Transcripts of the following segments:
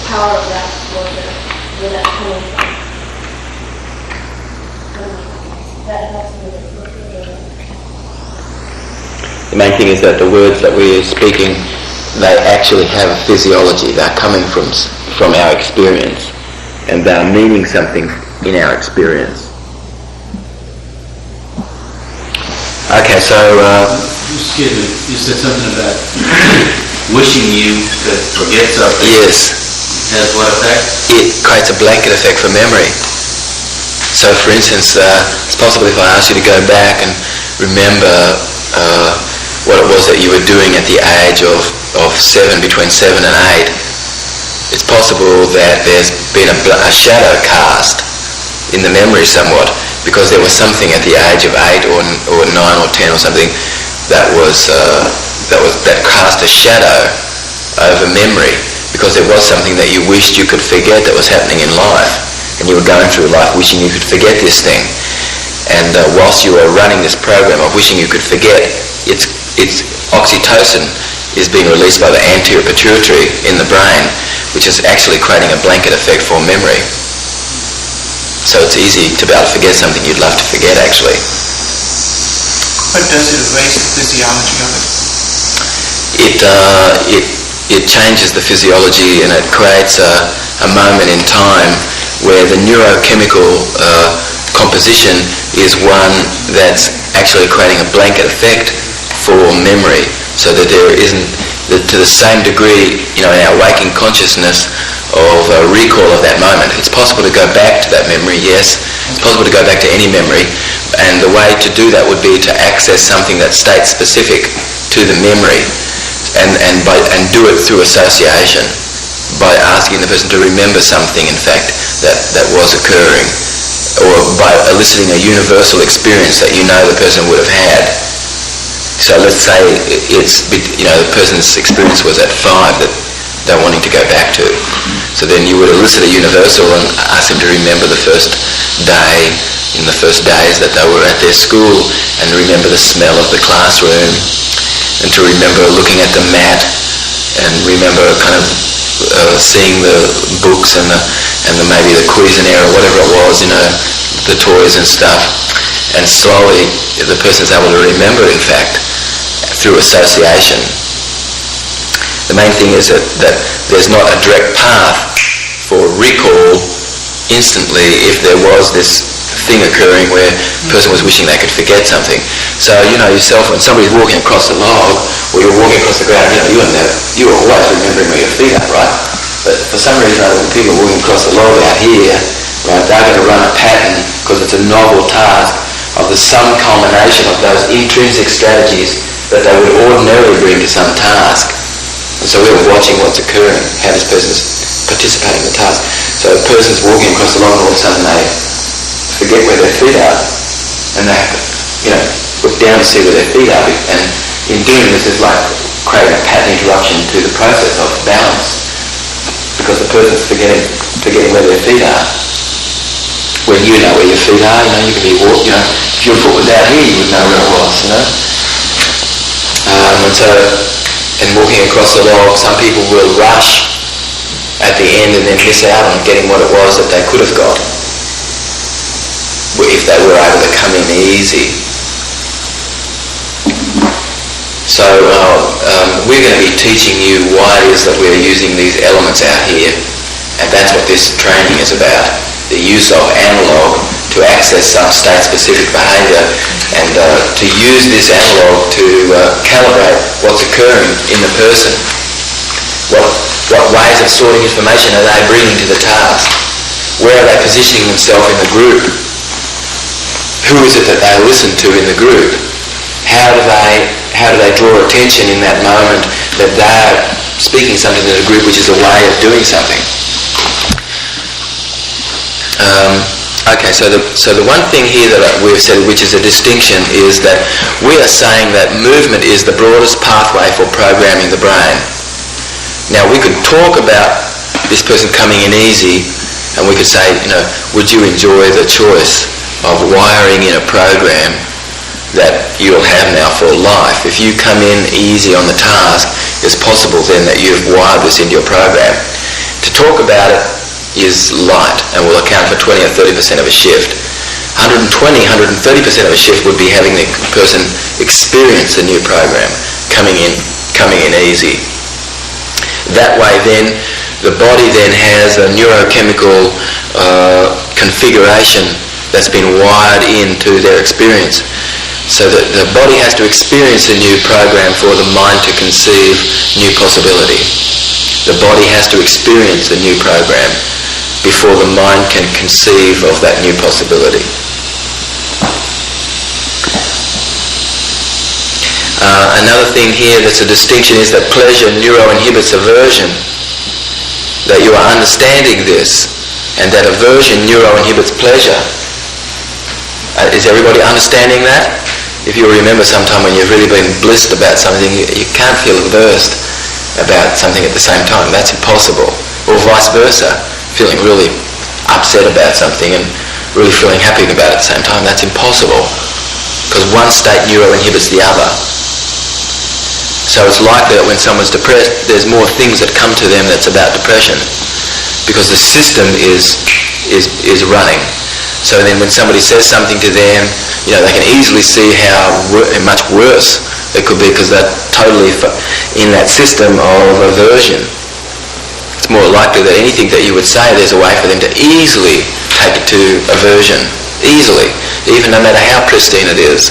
power of that, where that's coming from. That helps me with the main thing is that the words that we're speaking, they actually have a physiology. They're coming from our experience, and they're meaning something in our experience. Okay, so excuse me, you said something about wishing you could forget something. Yes. Has what effect? It creates a blanket effect for memory. So, for instance, it's possible if I asked you to go back and remember what it was that you were doing at the age of 7, between 7 and 8, it's possible that there's been a shadow cast in the memory somewhat, because there was something at the age of 8 or 9 or 10 or something that cast a shadow over memory, because there was something that you wished you could forget that was happening in life, and you were going through life wishing you could forget this thing. And whilst you were running this program of wishing you could forget, it's oxytocin is being released by the anterior pituitary in the brain, which is actually creating a blanket effect for memory. So it's easy to be able to forget something you'd love to forget, actually. But does it erase the physiology of it? It changes the physiology, and it creates a moment in time where the neurochemical composition is one that's actually creating a blanket effect for memory, so that there isn't, to the same degree, in our waking consciousness, of a recall of that moment. It's possible to go back to that memory, yes. It's possible to go back to any memory, and the way to do that would be to access something that's state specific to the memory, and do it through association, by asking the person to remember something, in fact, that was occurring, or by eliciting a universal experience that the person would have had. So let's say the person's experience was at 5 that they're wanting to go back to. So then you would elicit a universal and ask them to remember the first day, in the first days that they were at their school, and remember the smell of the classroom, and to remember looking at the mat, and remember kind of seeing the books and maybe the Cuisinart or whatever it was, the toys and stuff. And slowly the person's able to remember, in fact, through association. The main thing is that there's not a direct path for recall instantly if there was this thing occurring where a person was wishing they could forget something. So, yourself, when somebody's walking across the log, or you're walking across the ground, you are always remembering where your feet are, right? But for some reason, when people are walking across the log out here, right, they're going to run a pattern, because it's a novel task, of the sum culmination of those intrinsic strategies that they would ordinarily bring to some task. And so we're watching what's occurring, how this person's participating in the task. So a person's walking across the log, and all of a sudden they forget where their feet are, and they have to, look down to see where their feet are, and in doing this it's like creating a pattern interruption to the process of balance, because the person's forgetting where their feet are. When you know where your feet are, you could be walking, if your foot was out here, you would know where it was, And so, in walking across the log, some people will rush at the end and then miss out on getting what it was that they could have got, if they were able to come in easy. So we're going to be teaching you why it is that we're using these elements out here, and that's what this training is about. The use of analog to access some state-specific behaviour, and to use this analog to calibrate what's occurring in the person. What ways of sorting information are they bringing to the task? Where are they positioning themselves in the group? Who is it that they listen to in the group? How do they draw attention in that moment that they're speaking something to the group, which is a way of doing something? Okay, so the one thing here that we've said, which is a distinction, is that we are saying that movement is the broadest pathway for programming the brain. Now, we could talk about this person coming in easy, and we could say, would you enjoy the choice of wiring in a program that you'll have now for life? If you come in easy on the task, it's possible then that you've wired this into your program. To talk about it is light and will account for 20 or 30% of a shift. 120, 130% of a shift would be having the person experience the new program coming in easy. That way then, the body then has a neurochemical configuration that's been wired into their experience. So that the body has to experience a new program for the mind to conceive new possibility. The body has to experience the new program before the mind can conceive of that new possibility. Another thing here that's a distinction is that pleasure neuroinhibits aversion. That you are understanding this, and that aversion neuroinhibits pleasure. Is everybody understanding that? If you remember sometime when you've really been blissed about something, you can't feel averse about something at the same time. That's impossible. Or vice versa, feeling really upset about something and really feeling happy about it at the same time. That's impossible, because one state neuroinhibits the other. So it's likely that when someone's depressed, there's more things that come to them that's about depression, because the system is running. So then when somebody says something to them, they can easily see how much worse it could be, because they're totally in that system of aversion. It's more likely that anything that you would say, there's a way for them to easily take it to aversion. Easily. Even no matter how pristine it is.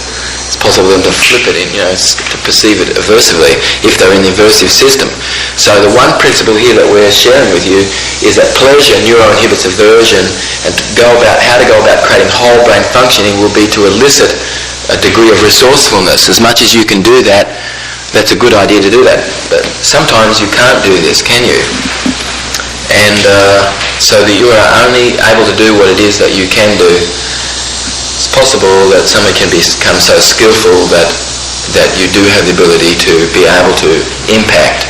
It's possible for them to flip it in, to perceive it aversively if they're in the aversive system. So the one principle here that we're sharing with you is that pleasure neuroinhibits aversion, and how to go about creating whole brain functioning will be to elicit a degree of resourcefulness. As much as you can do that, that's a good idea to do that. But sometimes you can't do this, can you? And so that you are only able to do what it is that you can do. It's possible that someone can become so skillful that you do have the ability to be able to impact,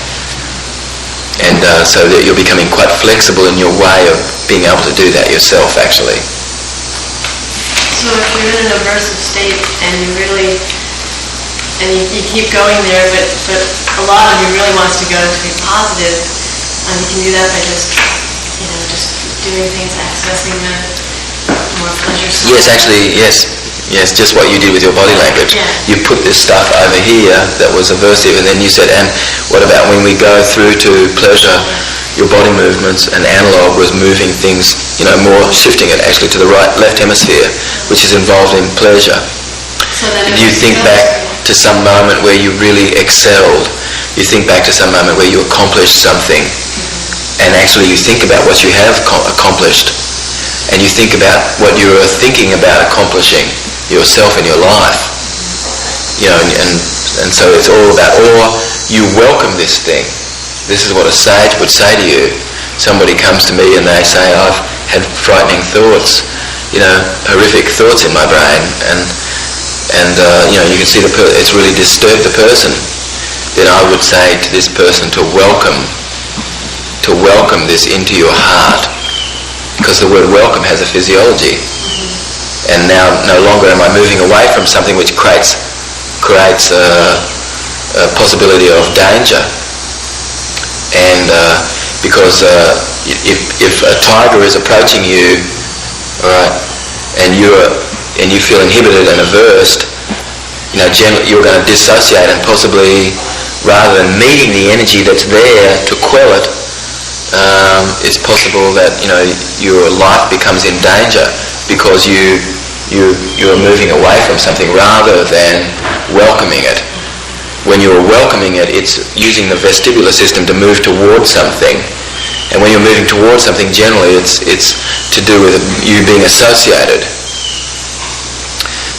and so that you're becoming quite flexible in your way of being able to do that yourself, actually. So if you're in an aversive state and you keep going there, but a lot of you really wants to go to be positive, you can do that by just doing things, accessing the more pleasure. Yes, actually, yes, just what you did with your body language. Yeah. You put this stuff over here that was aversive, and then you said, and what about when we go through to pleasure, your body movements, and analog was moving things, more shifting it actually to the left hemisphere, which is involved in pleasure. So then you think back to some moment where you really excelled. You think back to some moment where you accomplished something, and actually you think about what you have accomplished. And you think about what you are thinking about accomplishing yourself in your life. And so it's all about, or you welcome this thing. This is what a sage would say to you. Somebody comes to me and they say, I've had frightening thoughts, horrific thoughts in my brain, and you can see it's really disturbed the person. Then I would say to this person to welcome this into your heart. Because the word welcome has a physiology, and now no longer am I moving away from something which creates a possibility of danger. And because if a tiger is approaching you, all right, and you feel inhibited and averse, generally you're going to dissociate, and possibly rather than meeting the energy that's there to quell it, it's possible that your life becomes in danger because you're moving away from something rather than welcoming it. When you're welcoming it, it's using the vestibular system to move towards something, and when you're moving towards something, generally it's to do with you being associated.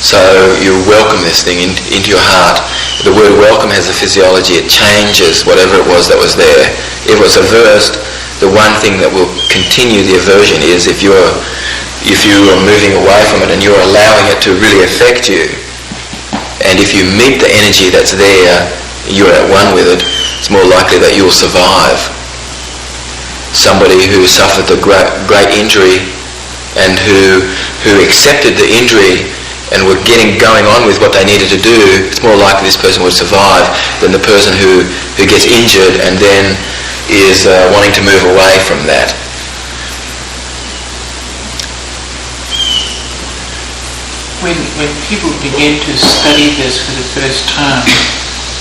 So you welcome this thing into your heart. The word welcome has a physiology. It changes whatever it was that was there. If it was averse, the one thing that will continue the aversion is if you are moving away from it and you're allowing it to really affect you. And if you meet the energy that's there, you're at one with it, it's more likely that you'll survive. Somebody who suffered a great injury and who accepted the injury and were going on with what they needed to do, it's more likely this person would survive than the person who gets injured and then is wanting to move away from that. When people begin to study this for the first time,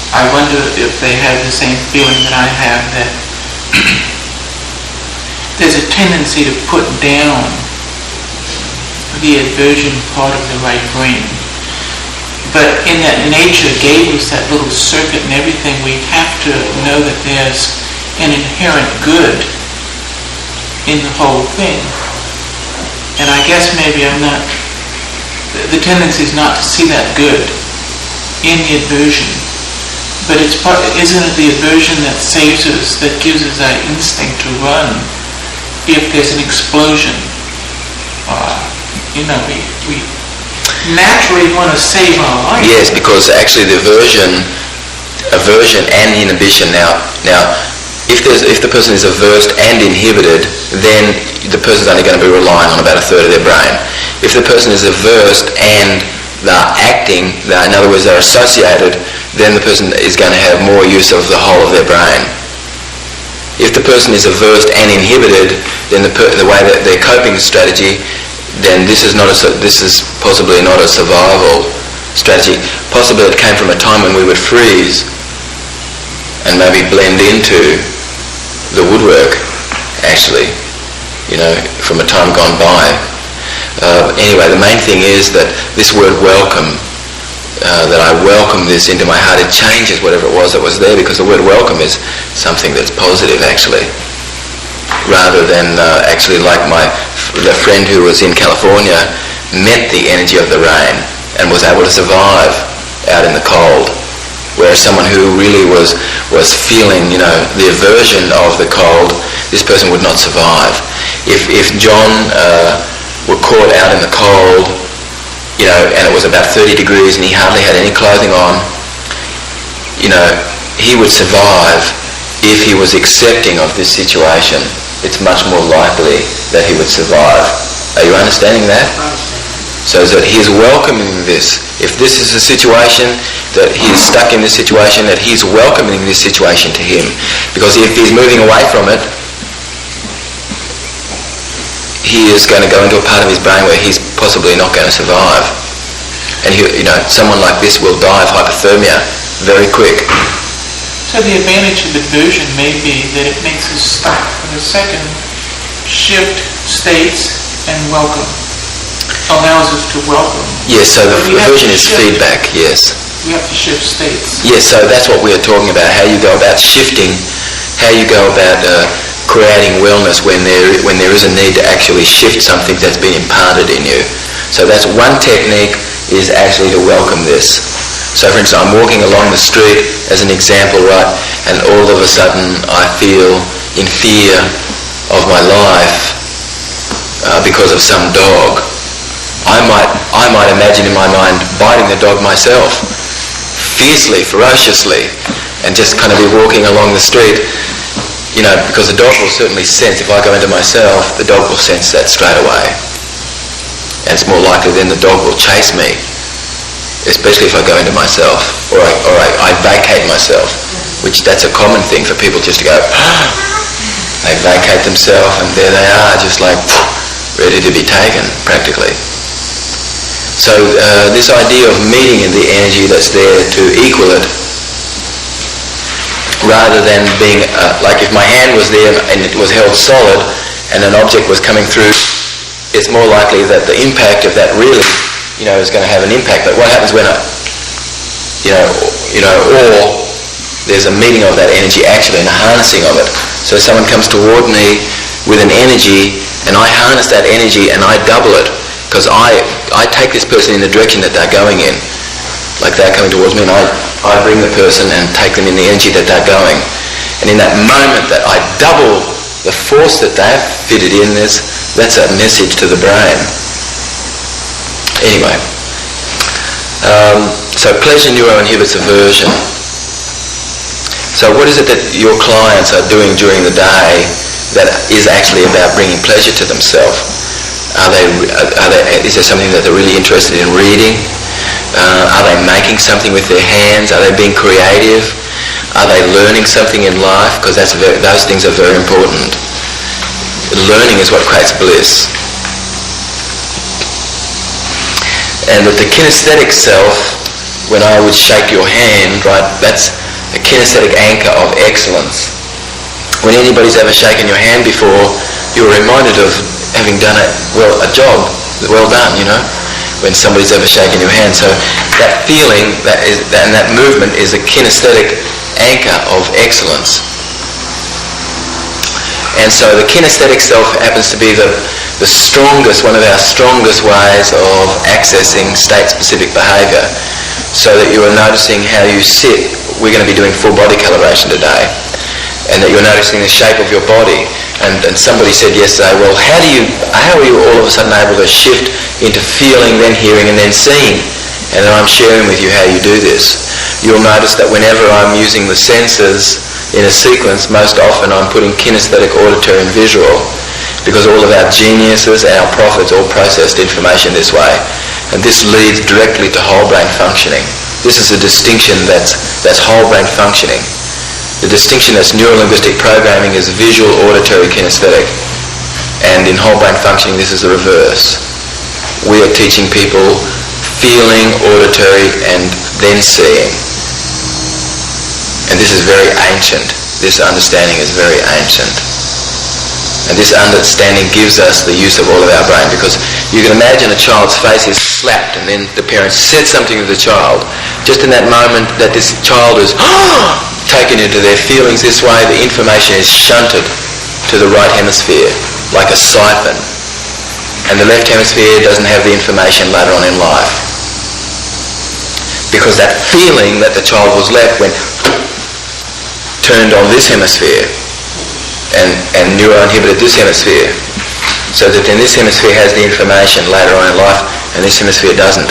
I wonder if they have the same feeling that I have, that there's a tendency to put down the aversion part of the right brain. But in that nature gave us that little circuit and everything, we have to know that there's an inherent good in the whole thing. And I guess maybe the tendency is not to see that good in the aversion. But isn't it the aversion that saves us, that gives us that instinct to run if there's an explosion? We naturally want to save our life. Yes, because actually the aversion and inhibition. Now, if the person is averse and inhibited, then the person's only going to be relying on about a third of their brain. If the person is averse and they're acting, in other words, they're associated, then the person is going to have more use of the whole of their brain. If the person is averse and inhibited, then the way that their coping strategy, then this is possibly not a survival strategy. Possibly it came from a time when we would freeze and maybe blend into the woodwork, actually, from a time gone by. Anyway, the main thing is that this word welcome, that I welcome this into my heart, it changes whatever it was that was there, because the word welcome is something that's positive, actually. Rather than actually like the friend who was in California met the energy of the rain and was able to survive out in the cold, whereas someone who really was feeling the aversion of the cold, this person would not survive. If John were caught out in the cold, and it was about 30 degrees and he hardly had any clothing on, he would survive if he was accepting of this situation. It's much more likely that he would survive. Are you understanding that? So that he's welcoming this. If this is a situation that he's stuck in this situation, that he's welcoming this situation to him. Because if he's moving away from it, he is going to go into a part of his brain where he's possibly not going to survive. And someone like this will die of hypothermia very quick. So the advantage of aversion may be that it makes us stop for a second, shift states, and welcome. Allows us to welcome. Yes, so the aversion is feedback, yes. We have to shift states. Yes, so that's what we're talking about, how you go about shifting, how you go about creating wellness when there is a need to actually shift something that's been imparted in you. So that's one technique, is actually to welcome this. So for instance, I'm walking along the street as an example, right, and all of a sudden I feel in fear of my life because of some dog. I might imagine in my mind biting the dog myself, fiercely, ferociously, and just kind of be walking along the street, because the dog will certainly sense, if I go into myself, the dog will sense that straight away. And it's more likely then the dog will chase me, especially if I go into myself, or I vacate myself, which that's a common thing for people, just to go, they vacate themselves and there they are, just like ready to be taken, practically. So this idea of meeting in the energy that's there to equal it, rather than being, like if my hand was there and it was held solid and an object was coming through, it's more likely that the impact of that really is going to have an impact. But what happens when or there's a meeting of that energy, actually, and a harnessing of it. So someone comes toward me with an energy, and I harness that energy and I double it, because I take this person in the direction that they're going in. Like they're coming towards me, and I bring the person and take them in the energy that they're going. And in that moment that I double the force that they've fitted in this, that's a message to the brain. Anyway, so pleasure neuro inhibits aversion. So what is it that your clients are doing during the day that is actually about bringing pleasure to themselves? Is there something that they're really interested in reading? Are they making something with their hands? Are they being creative? Are they learning something in life? Because those things are very important. Learning is what creates bliss. And that the kinesthetic self, when I would shake your hand, right, that's a kinesthetic anchor of excellence. When anybody's ever shaken your hand before, you're reminded of having done a job well done, you know, when somebody's ever shaken your hand. So that feeling and that movement is a kinesthetic anchor of excellence. And so the kinesthetic self happens to be the strongest, one of our strongest ways of accessing state-specific behaviour, so that you are noticing how you sit. We're going to be doing full body calibration today, and that you're noticing the shape of your body. And somebody said yesterday, well, how are you all of a sudden able to shift into feeling, then hearing, and then seeing? And I'm sharing with you how you do this. You'll notice that whenever I'm using the senses in a sequence, most often I'm putting kinesthetic, auditory, and visual, because all of our geniuses, our prophets, all processed information this way. And this leads directly to whole brain functioning. This is a distinction that's whole brain functioning. The distinction that's neuro-linguistic programming is visual, auditory, kinesthetic. And in whole brain functioning, this is the reverse. We are teaching people feeling, auditory, and then seeing. And this is very ancient. This understanding is very ancient. And this understanding gives us the use of all of our brain, because you can imagine a child's face is slapped and then the parents said something to the child. Just in that moment that this child is taken into their feelings this way, the information is shunted to the right hemisphere like a siphon. And the left hemisphere doesn't have the information later on in life. Because that feeling that the child was left went turned on this hemisphere and neuroinhibited this hemisphere, so that then this hemisphere has the information later on in life and this hemisphere doesn't.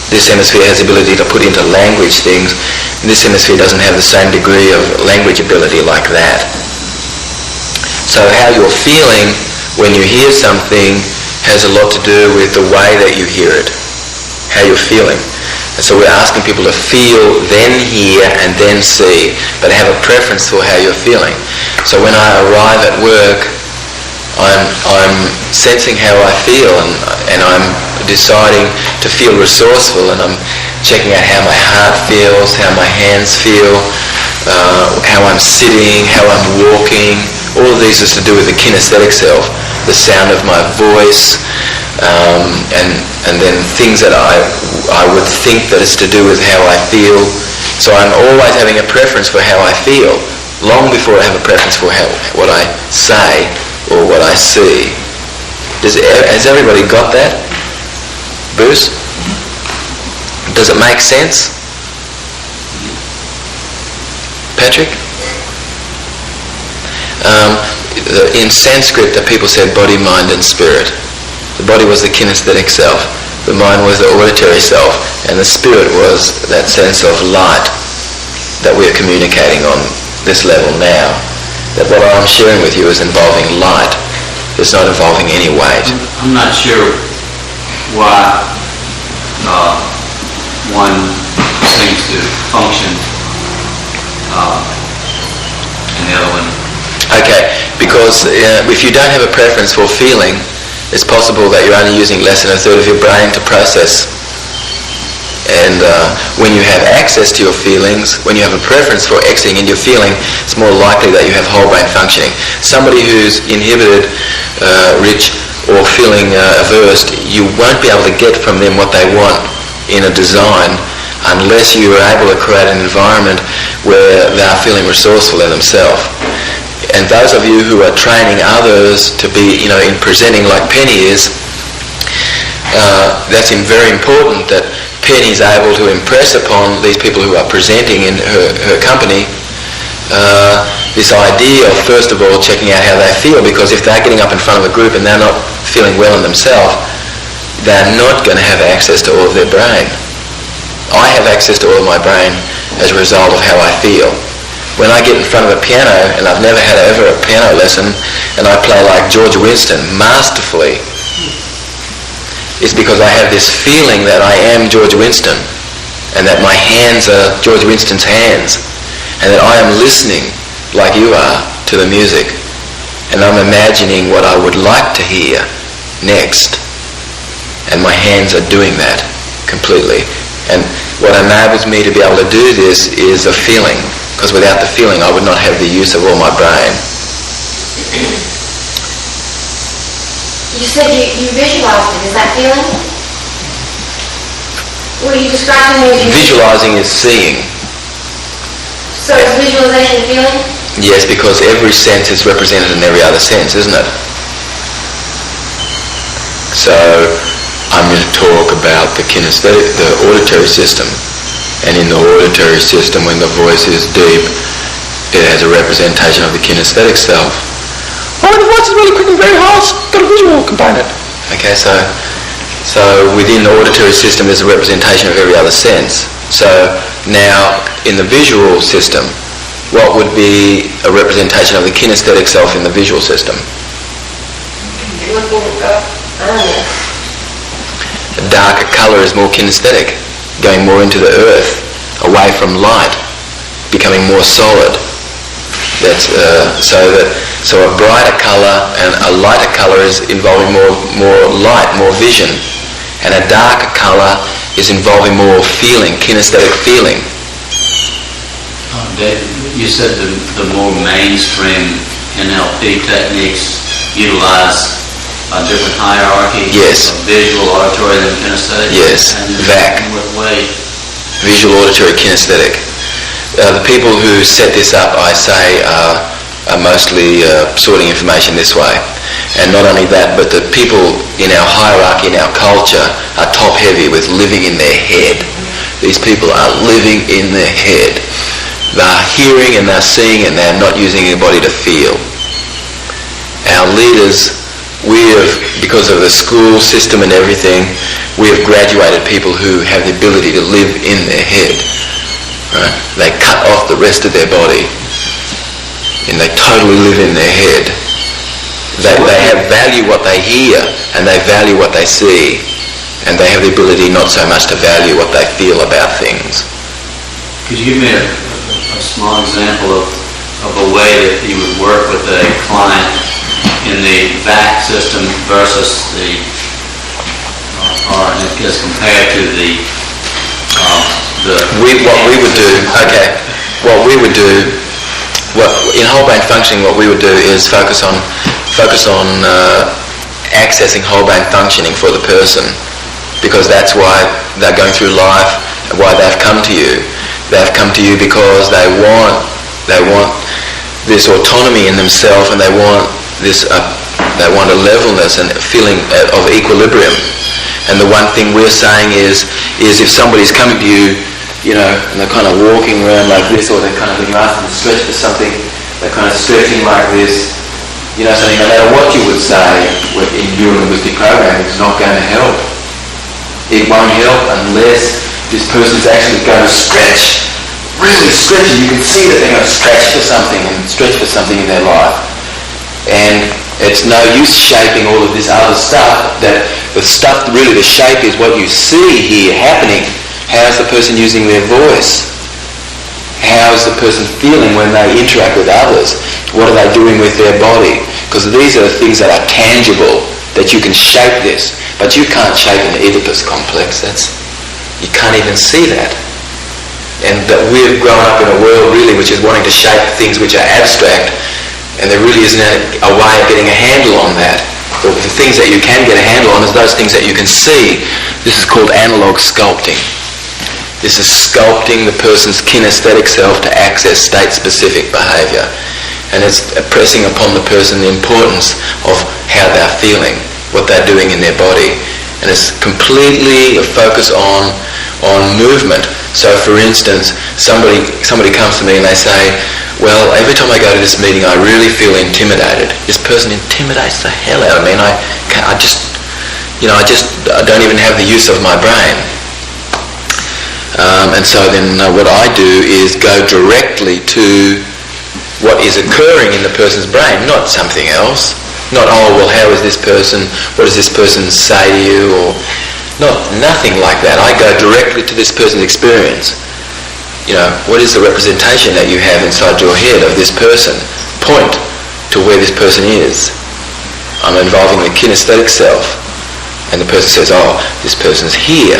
This hemisphere has the ability to put into language things, and this hemisphere doesn't have the same degree of language ability like that. So how you're feeling when you hear something has a lot to do with the way that you hear it, how you're feeling. And so we're asking people to feel, then hear, and then see, but have a preference for how you're feeling. So when I arrive at work, I'm sensing how I feel, and I'm deciding to feel resourceful, and I'm checking out how my heart feels, how my hands feel, how I'm sitting, how I'm walking. All of these is to do with the kinesthetic self, the sound of my voice, and then things that I would think that it's to do with how I feel. So I'm always having a preference for how I feel, long before I have a preference for what I say or what I see. Has everybody got that? Bruce? Does it make sense? Patrick? In Sanskrit, the people said body, mind, and spirit. The body was the kinesthetic self, the mind was the auditory self, and the spirit was that sense of light that we are communicating on this level now. That what I'm sharing with you is involving light. It's not involving any weight. I'm not sure why one seems to function and the other one. Okay, because if you don't have a preference for feeling, it's possible that you're only using less than a third of your brain to process. And when you have access to your feelings, when you have a preference for exiting into your feeling, it's more likely that you have whole brain functioning. Somebody who's inhibited, rich, or feeling averse, you won't be able to get from them what they want in a design unless you are able to create an environment where they are feeling resourceful in themselves. And those of you who are training others to be, in presenting like Penny is, that's very important that Penny is able to impress upon these people who are presenting in her company this idea of, first of all, checking out how they feel, because if they're getting up in front of a group and they're not feeling well in themselves, they're not going to have access to all of their brain. I have access to all of my brain as a result of how I feel. When I get in front of a piano, and I've never had ever a piano lesson, and I play like George Winston masterfully, it's because I have this feeling that I am George Winston, and that my hands are George Winston's hands. and that I am listening, like you are, to the music, and I'm imagining what I would like to hear next, and my hands are doing that completely. And what enables me to be able to do this is a feeling, because without the feeling I would not have the use of all my brain. You said you visualized it. Is that feeling? What you described to me as Visualizing is seeing. So is visualization feeling? Yes, because every sense is represented in every other sense, isn't it? So I'm going to talk about the kinesthetic, the auditory system. And in the auditory system, when the voice is deep, it has a representation of the kinesthetic self. Oh, the voice is really quick and very hard, it's got a visual component. Okay, so within the auditory system there's a representation of every other sense. So now, in the visual system, what would be a representation of the kinesthetic self in the visual system? Looking up. A darker colour is more kinesthetic, going more into the earth, away from light, becoming more solid. That's so a brighter colour and a lighter colour is involving more light, more vision, and a darker colour is involving more feeling, kinesthetic feeling. Dave, you said the more mainstream NLP techniques utilize a different hierarchy. Yes. Of visual, auditory, and kinesthetic. Yes. And VAC. in what way? Visual, auditory, kinesthetic. The people who set this up, I say, are mostly sorting information this way. And not only that, but the people in our hierarchy, in our culture, are top-heavy with living in their head. These people are living in their head. They're hearing and they're seeing and they're not using their body to feel. Our leaders, because of the school system and everything, we have graduated people who have the ability to live in their head. Right? They cut off the rest of their body and they totally live in their head. They have value what they hear and they value what they see, and they have the ability not so much to value what they feel about things. Could you give me a small example of a way that you would work with a client in the VAC system versus or as compared to in whole brain functioning, what we would do is focus on accessing whole brain functioning for the person, because that's why they're going through life and why they've come to you. They've come to you because they want this autonomy in themselves, and they want a levelness and feeling of equilibrium. And the one thing we're saying is if somebody's coming to you, and they're kind of walking around like this, or they're kind of being asked to stretch for something, they're kind of stretching like this, something, no matter what you would say in neurolinguistic programming, it's not going to help. It won't help unless this person's actually going to stretch, really stretch, and you can see that they're going to stretch for something in their life. And it's no use shaping all of this other stuff, that the stuff, really the shape is what you see here happening. How's the person using their voice? How's the person feeling when they interact with others? What are they doing with their body? Because these are the things that are tangible, that you can shape this. But you can't shape an Oedipus complex. You can't even see that. And that we've grown up in a world really which is wanting to shape things which are abstract, and there really isn't a way of getting a handle on that. The things that you can get a handle on is those things that you can see. This is called analog sculpting. This is sculpting the person's kinesthetic self to access state-specific behaviour. And it's pressing upon the person the importance of how they're feeling, what they're doing in their body. And it's completely a focus on movement. So for instance, somebody comes to me and they say, well, every time I go to this meeting I really feel intimidated. This person intimidates the hell out of me, and I don't even have the use of my brain. And so then what I do is go directly to what is occurring in the person's brain, not something else. Not, how is this person, what does this person say to you, or nothing like that. I go directly to this person's experience. what is the representation that you have inside your head of this person? Point to where this person is. I'm involving the kinesthetic self, and the person says, oh, this person's here.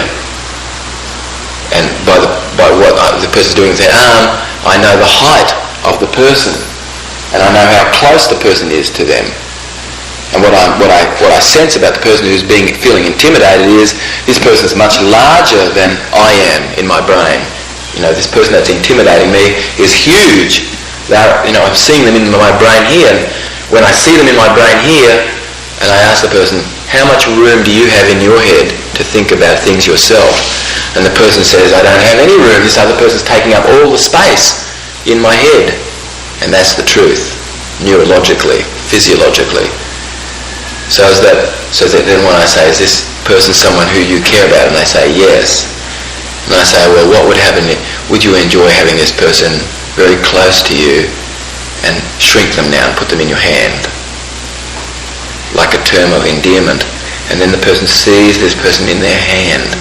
And by what the person's doing with their arm, I know the height of the person, and I know how close the person is to them. And what I sense about the person who's feeling intimidated is this person's much larger than I am in my brain. This person that's intimidating me is huge. I'm seeing them in my brain here. And when I see them in my brain here, and I ask the person, how much room do you have in your head to think about things yourself? And the person says, I don't have any room. This other person's taking up all the space in my head. And that's the truth, neurologically, physiologically. So that then when I say, is this person someone who you care about? And they say, yes. And I say, well, what would happen? Would you enjoy having this person very close to you and shrink them now and put them in your hand? Like a term of endearment. And then the person sees this person in their hand,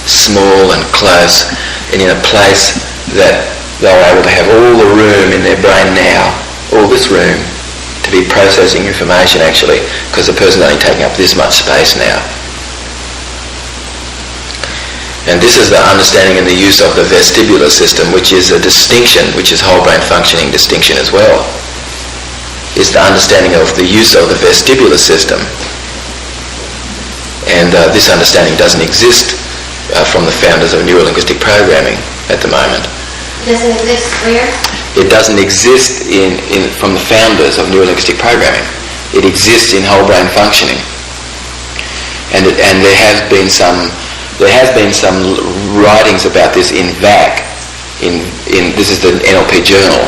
small and close, and in a place that they're able to have all the room in their brain now, all this room, to be processing information actually, because the person's only taking up this much space now. And this is the understanding and the use of the vestibular system, which is a distinction, which is whole brain functioning distinction as well. It's the understanding of the use of the vestibular system. And this understanding doesn't exist from the founders of neurolinguistic programming at the moment. Doesn't exist where? It doesn't exist from the founders of neurolinguistic programming. It exists in whole brain functioning. And there has been some writings about this in VAC. This is the NLP journal.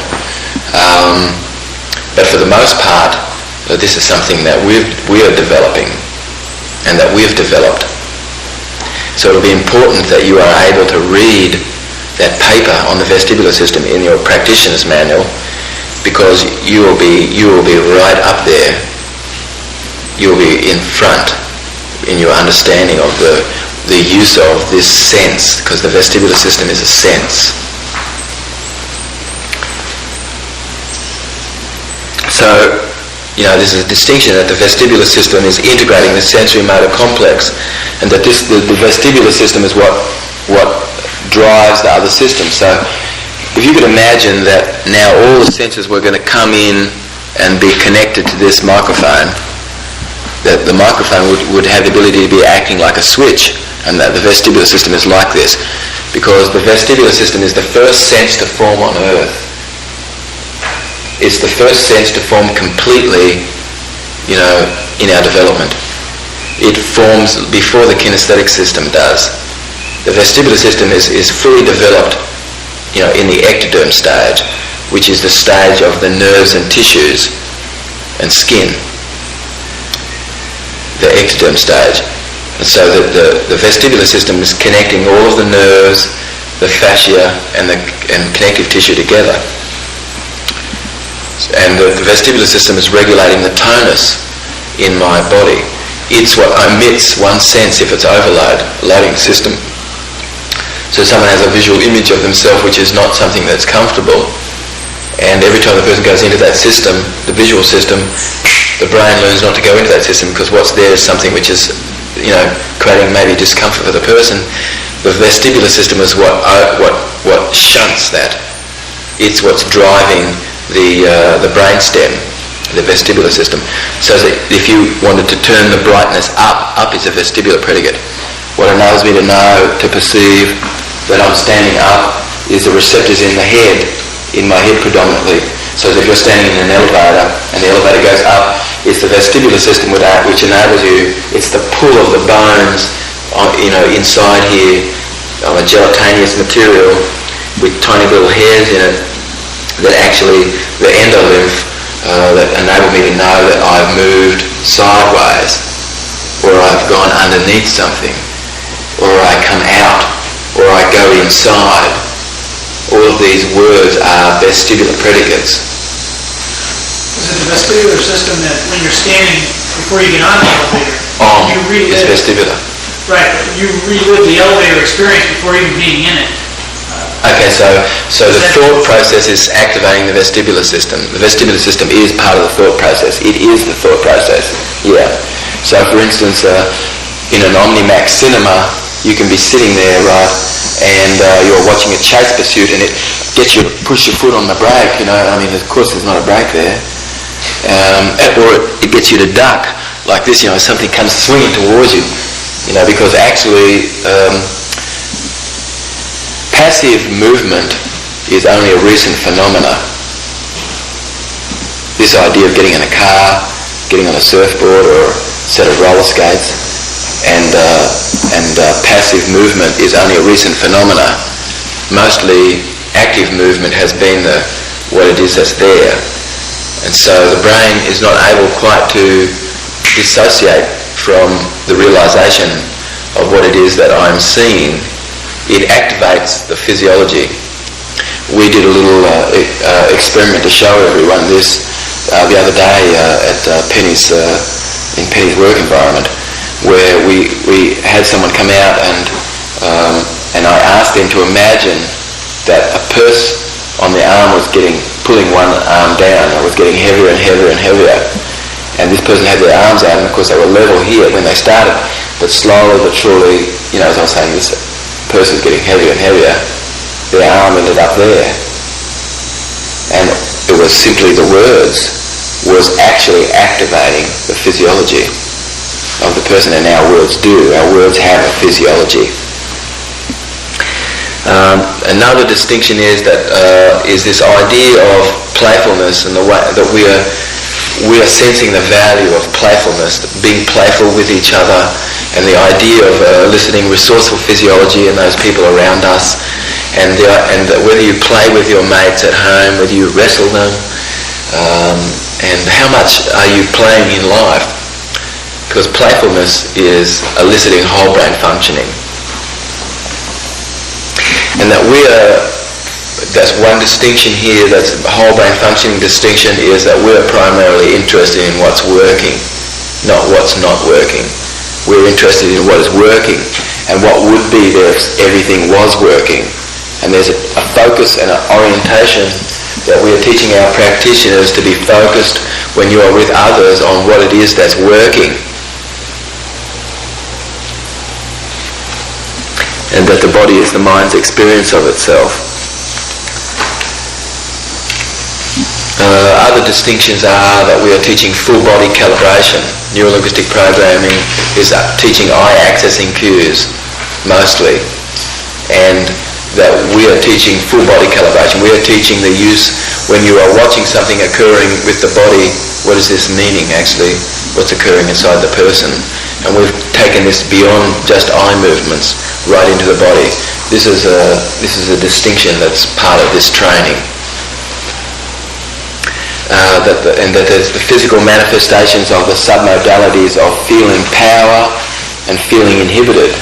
But for the most part, this is something that we are developing and that we've developed. So it'll be important that you are able to read that paper on the vestibular system in your practitioner's manual, because you will be right up there. You will be in front in your understanding of the use of this sense, because the vestibular system is a sense. So, there's a distinction that the vestibular system is integrating the sensory motor complex, and that the vestibular system is what drives the other systems. So, if you could imagine that now all the senses were going to come in and be connected to this microphone, that the microphone would have the ability to be acting like a switch, and that the vestibular system is like this, because the vestibular system is the first sense to form on Earth. It's the first sense to form completely, in our development. It forms before the kinesthetic system does. The vestibular system is fully developed, in the ectoderm stage, which is the stage of the nerves and tissues and skin. The ectoderm stage. And so the vestibular system is connecting all of the nerves, the fascia, and connective tissue together. And the vestibular system is regulating the tonus in my body. It's what omits one sense if it's loading the system. So someone has a visual image of themselves which is not something that's comfortable, and every time the person goes into that system, the visual system, the brain learns not to go into that system, because what's there is something which is creating maybe discomfort for the person. The vestibular system is what shunts that. It's what's driving the brain stem, the vestibular system. So that if you wanted to turn the brightness up is a vestibular predicate. What enables me to know, to perceive that I'm standing up, is the receptors in the head, in my head predominantly. So if you're standing in an elevator and the elevator goes up, it's the vestibular system which enables you. It's the pull of the bones, inside here, on a gelatinous material with tiny little hairs in it, that actually the endolymph that enable me to know that I've moved sideways, or I've gone underneath something, or I come out, or I go inside. All of these words are vestibular predicates. Is it the vestibular system that when you're standing before you get on the elevator, you relive? It's vestibular. Right, you relive the elevator experience before even being in it. Okay, so the thought process is activating the vestibular system. The vestibular system is part of the thought process. It is the thought process. Yeah. So, for instance, in an Omnimax cinema, you can be sitting there, right, and you're watching a chase pursuit, and it gets you to push your foot on the brake. You know, I mean, of course, there's not a brake there, or it gets you to duck like this. You know, something comes swinging towards you. You know, because actually passive movement is only a recent phenomena. This idea of getting in a car, getting on a surfboard or a set of roller skates, and passive movement is only a recent phenomena. Mostly active movement has been what it is that's there. And so the brain is not able quite to dissociate from the realization of what it is that I'm seeing. It activates the physiology. We did a little experiment to show everyone this the other day at Penny's in Penny's work environment, where we had someone come out and I asked them to imagine that a purse on the arm was pulling one arm down. It was getting heavier and heavier and heavier. And this person had their arms out, and of course they were level here when they started, but slowly but surely, you know, as I was saying, this person was getting heavier and heavier. Their arm ended up there. And it was simply the words was actually activating the physiology of the person, and our words do. Our words have a physiology. Another distinction is this idea of playfulness, and the way that we are sensing the value of playfulness, being playful with each other, and the idea of eliciting resourceful physiology in those people around us, and whether you play with your mates at home, whether you wrestle them, and how much are you playing in life? Because playfulness is eliciting whole brain functioning. And that's one distinction here, that's whole brain functioning distinction, is that we're primarily interested in what's working, not what's not working. We're interested in what is working and what would be there if everything was working. And there's a focus and an orientation that we are teaching our practitioners to be focused when you are with others on what it is that's working. And that the body is the mind's experience of itself. Other distinctions are that we are teaching full body calibration. Neuro-linguistic programming is teaching eye accessing cues, mostly. And that we are teaching full body calibration. We are teaching the use, when you are watching something occurring with the body, what is this meaning actually? What's occurring inside the person? And we've taken this beyond just eye movements, right into the body. This is a distinction that's part of this training. And that there's the physical manifestations of the submodalities of feeling power and feeling inhibited.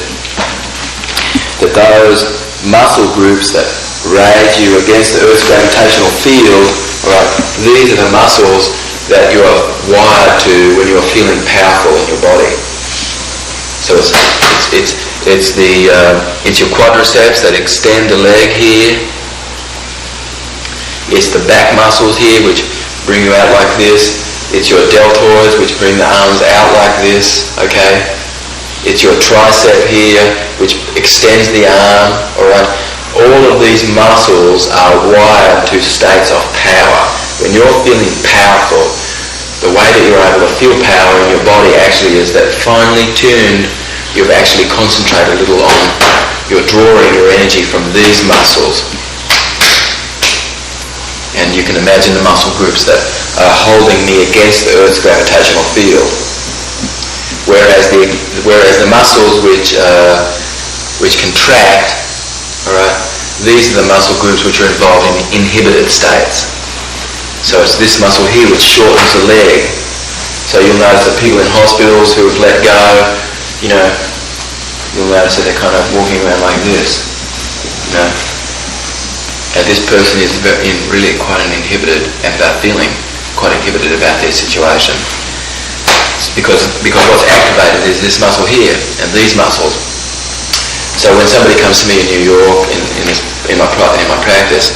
That those muscle groups that raise you against the Earth's gravitational field, right, these are the muscles that you are wired to when you are feeling powerful in your body. So it's your quadriceps that extend the leg here. It's the back muscles here which bring you out like this. It's your deltoids which bring the arms out like this, okay? It's your tricep here which extends the arm, alright? All of these muscles are wired to states of power. When you're feeling powerful, the way that you're able to feel power in your body actually is that finely tuned, you've actually concentrated a little on, you're drawing your energy from these muscles. And you can imagine the muscle groups that are holding me against the Earth's gravitational field. Whereas the muscles which contract, all right, these are the muscle groups which are involved in inhibited states. So it's this muscle here which shortens the leg. So you'll notice that people in hospitals who have let go, you know, you'll notice that they're kind of walking around like this, you know. And this person is really quite inhibited about feeling quite inhibited about their situation. It's because what's activated is this muscle here and these muscles. So when somebody comes to me in New York in this in my practice,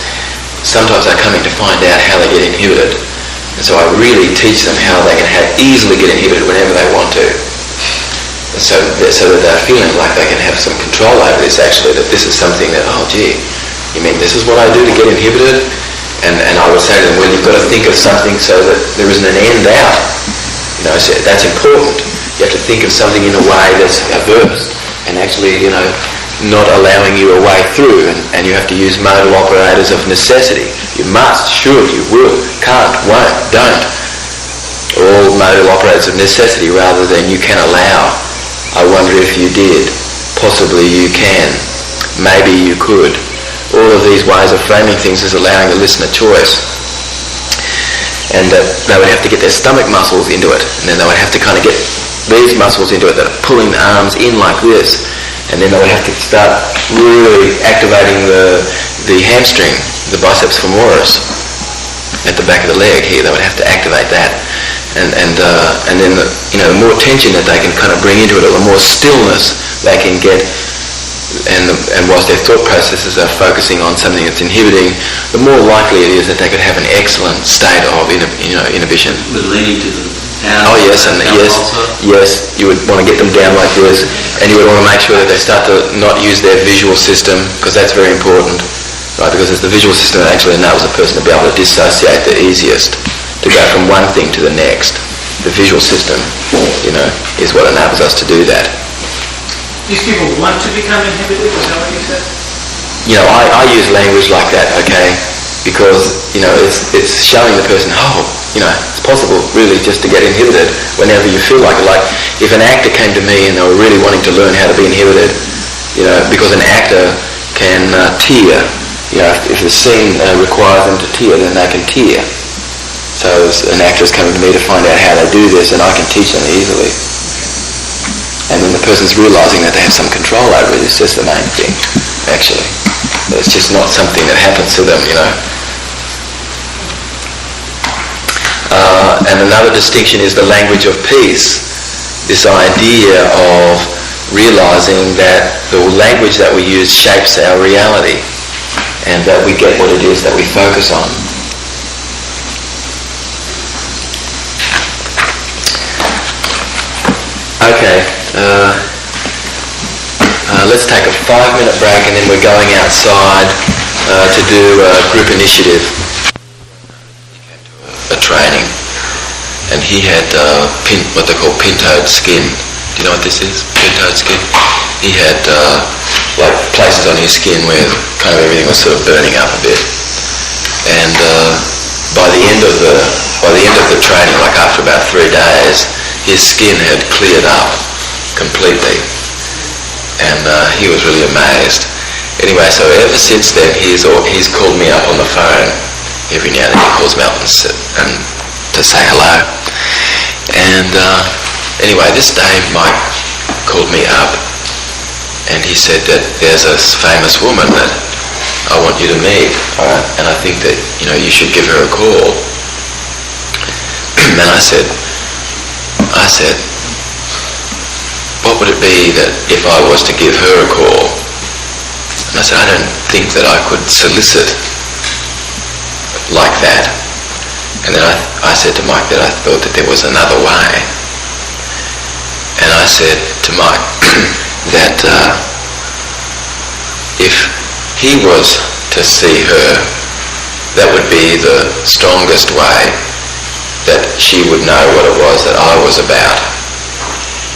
sometimes I come in to find out how they get inhibited. And so I really teach them how they can easily get inhibited whenever they want to. So that they're feeling like they can have some control over this, actually, that this is something that, oh gee, you mean this is what I do to get inhibited? And I would say to them, well, you've got to think of something so that there isn't an end out. You know, so that's important. You have to think of something in a way that's averse and actually, you know, not allowing you a way through, and you have to use modal operators of necessity. You must, should, you will, can't, won't, don't. All modal operators of necessity rather than you can allow. I wonder if you did. Possibly you can. Maybe you could. All of these ways of framing things is allowing the listener choice. And they would have to get their stomach muscles into it, and then they would have to kind of get these muscles into it that are pulling the arms in like this. And then they would have to start really activating the hamstring, the biceps femoris, at the back of the leg here. They would have to activate that, and then the more tension that they can kind of bring into it, or the more stillness they can get, and whilst their thought processes are focusing on something that's inhibiting, the more likely it is that they could have an excellent state of inhibition. With leaning to the down. Oh yes, and yes, you would want to get them down like this, and you would want to make sure that they start to not use their visual system, because that's very important, right? Because it's the visual system that actually enables a person to be able to dissociate the easiest, to go from one thing to the next. The visual system, is what enables us to do that. These people want to become inhibited, is that what you said? I use language like that, okay? Because, it's showing the person, it's possible really just to get inhibited whenever you feel like it. Like if an actor came to me and they were really wanting to learn how to be inhibited, because an actor can tear. If the scene requires them to tear, then they can tear. So an actor is coming to me to find out how they do this, and I can teach them easily. And then the person's realising that they have some control over it. It's just the main thing, actually. It's just not something that happens to them, And another distinction is the language of peace. This idea of realising that the language that we use shapes our reality, and that we get what it is that we focus on. Okay, let's take a 5-minute break, and then we're going outside to do a group initiative. He came to a training, and he had what they call pin-toed skin. Do you know what this is? Pin-toed skin? He had like places on his skin where kind of everything was sort of burning up a bit. And by the end of the training, like after about 3 days, his skin had cleared up completely, and he was really amazed. Anyway, so ever since then, he's called me up on the phone. Every now and then he calls me up and to say hello. And anyway, this day Mike called me up, and he said that there's a famous woman that I want you to meet, and I think that you should give her a call. And I said, what would it be that if I was to give her a call? And I said, I don't think that I could solicit like that. And then I said to Mike that I thought that there was another way. And I said to Mike that if he was to see her, that would be the strongest way that she would know what it was that I was about,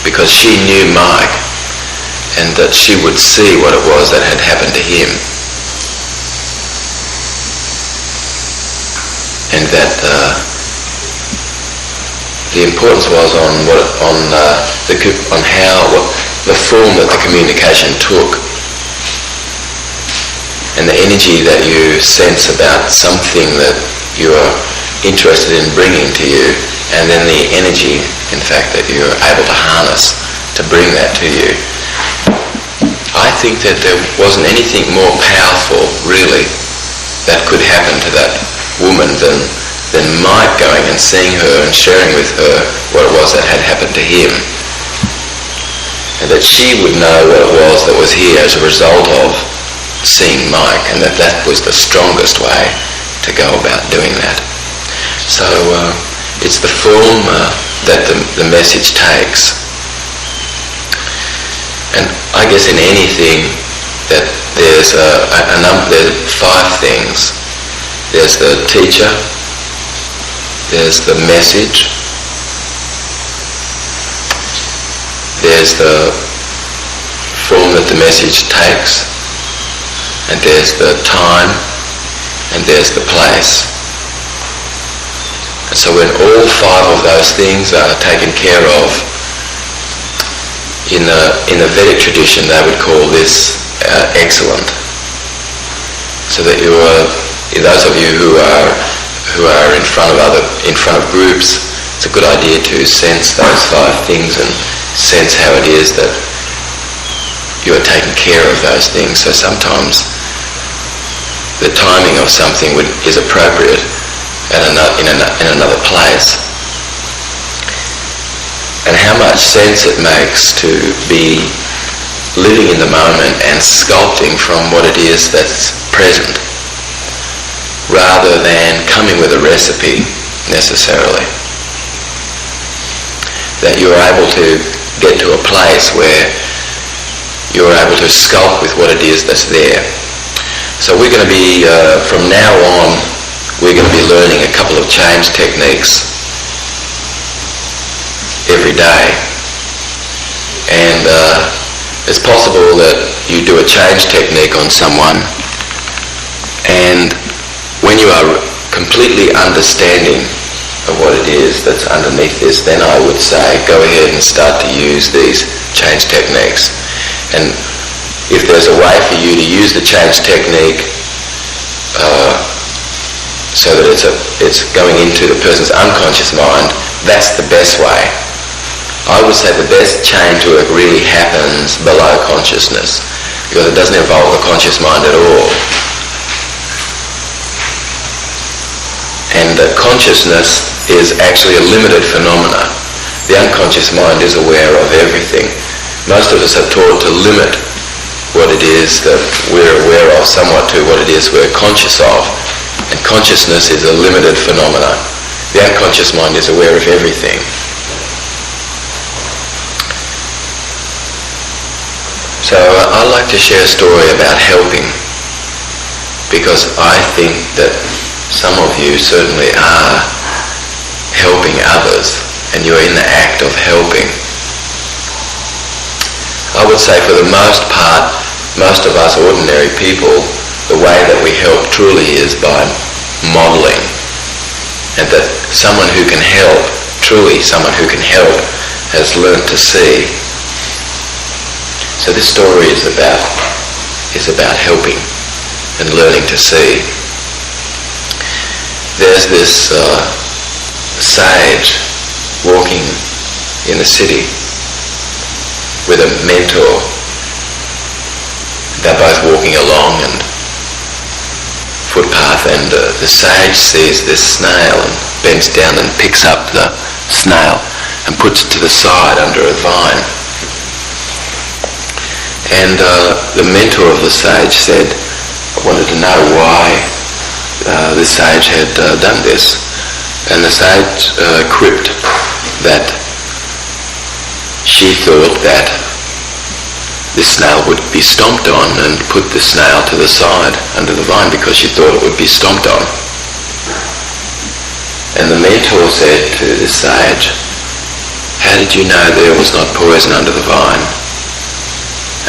because she knew Mike, and that she would see what it was that had happened to him, and that the importance was on the form that the communication took, and the energy that you sense about something that you are interested in bringing to you, and then the energy, in fact, that you're able to harness to bring that to you. I think that there wasn't anything more powerful, really, that could happen to that woman than Mike going and seeing her and sharing with her what it was that had happened to him, and that she would know what it was that was here as a result of seeing Mike, and that was the strongest way to go about doing that. So it's the form that the message takes. And I guess in anything that there's there's 5 things. There's the teacher, there's the message, there's the form that the message takes, and there's the time, and there's the place. And so when all 5 of those things are taken care of, in the Vedic tradition they would call this excellent. So that those of you who are in front of groups, it's a good idea to sense those 5 things and sense how it is that you are taking care of those things. So sometimes the timing of something is appropriate in another place. And how much sense it makes to be living in the moment and sculpting from what it is that's present, rather than coming with a recipe necessarily. That you're able to get to a place where you're able to sculpt with what it is that's there. So we're going to be, from now on, we're going to be learning a couple of change techniques every day. And it's possible that you do a change technique on someone, and when you are completely understanding of what it is that's underneath this, then I would say go ahead and start to use these change techniques. And if there's a way for you to use the change technique so that it's going into the person's unconscious mind, that's the best way. I would say the best change work really happens below consciousness, because it doesn't involve the conscious mind at all. And that consciousness is actually a limited phenomena. The unconscious mind is aware of everything. Most of us are taught to limit what it is that we're aware of somewhat to what it is we're conscious of. And consciousness is a limited phenomena. The unconscious mind is aware of everything. So I'd like to share a story about helping, because I think that some of you certainly are helping others, and you're in the act of helping. I would say for the most part, most of us ordinary people, the way that we help truly is by modelling, and that someone who can help, truly someone who can help, has learnt to see. So this story is about helping and learning to see. There's this sage walking in the city with a mentor. They're both walking along and footpath, and the sage sees this snail and bends down and picks up the snail and puts it to the side under a vine. And the mentor of the sage said, I wanted to know why the sage had done this. And the sage quipped that she thought that this snail would be stomped on, and put the snail to the side under the vine because she thought it would be stomped on. And the mentor said to the sage, how did you know there was not poison under the vine,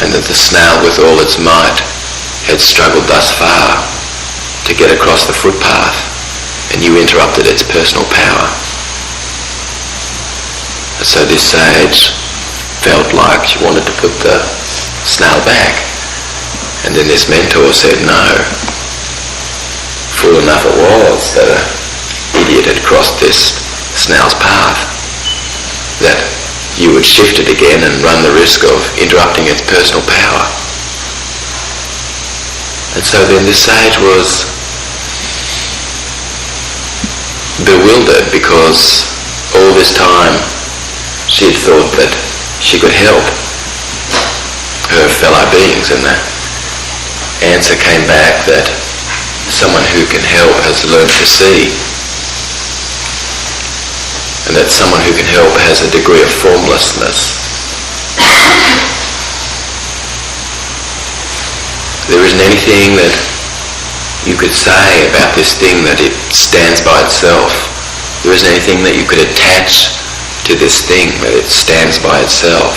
and that the snail with all its might had struggled thus far to get across the footpath, and you interrupted its personal power? And so this sage felt like she wanted to put the snail back, and then this mentor said no. Fool enough it was that an idiot had crossed this snail's path, that you would shift it again and run the risk of interrupting its personal power. And so then this sage was bewildered, because all this time she had thought that she could help her fellow beings in that. answer came back that someone who can help has learned to see, and that someone who can help has a degree of formlessness. There isn't anything that you could say about this thing that it stands by itself. There isn't anything that you could attach to this thing that it stands by itself.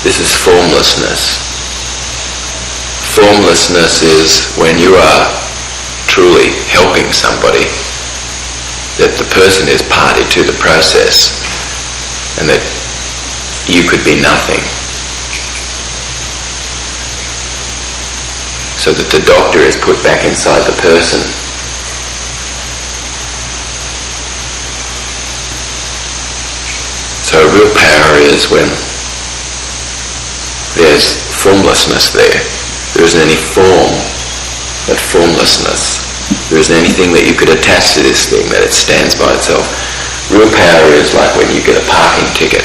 This is formlessness. Formlessness is when you are truly helping somebody, that the person is party to the process and that you could be nothing. So that the doctor is put back inside the person. So real power is when there's formlessness there. There isn't any form, but formlessness. There isn't anything that you could attach to this thing, that it stands by itself. Real power is like when you get a parking ticket.